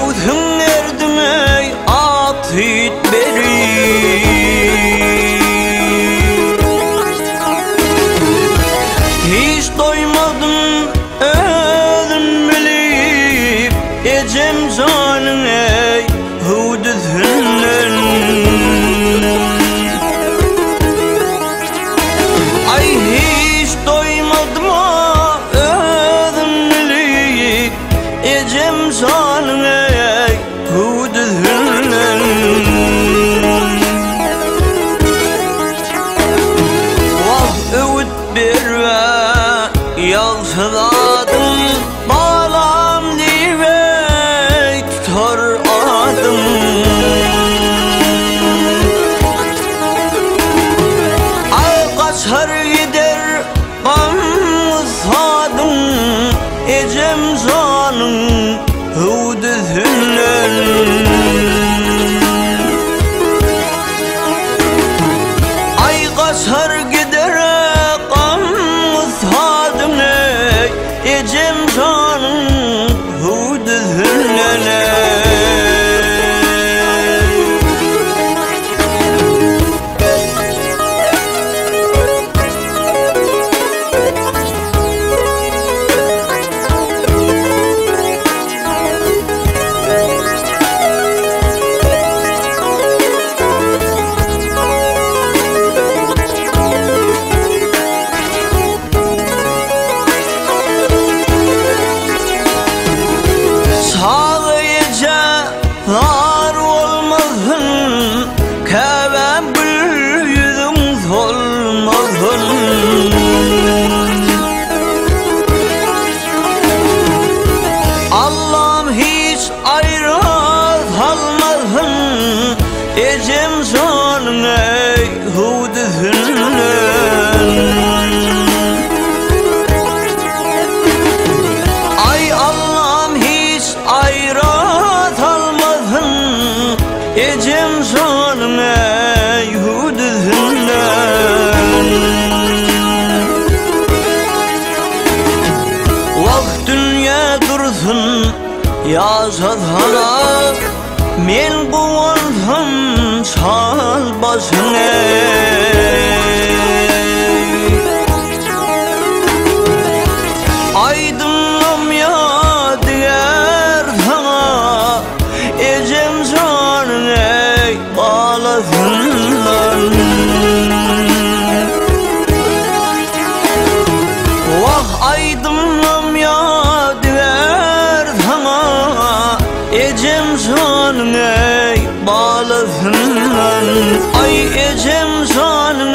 Gavdın erdime at hit beri. Hiç doymadım ölüm bilip ecem canın ey hudüzünden. Ay hiç doymadım ölüm bilip ecem canın ey hudüzünden. Vah öğüt bir ve yalçıladım bağlam diye tutar adım. Ay kaçar gider gamsadım ecem canım hudüzünden. Ay kaçar gider gamsadım ecem canım hudüzünden. Sağlayacaklar olmasın, kevem bir yüzüm solmasın. Allah'ım hiç ayrı salmasın ecem canın ey hudüzünden. Ay Allah'ım hiç ayrı ecem canım ey hudüzünden. Vakt dünya dursun yaşatana, men kuvansam çal başını. Aydınlam ya diğer sana ecem canın ey bağlasınlar. Vah aydınlam ya diğer sana ecem canın ey bağlasınlar. Ay ecem canın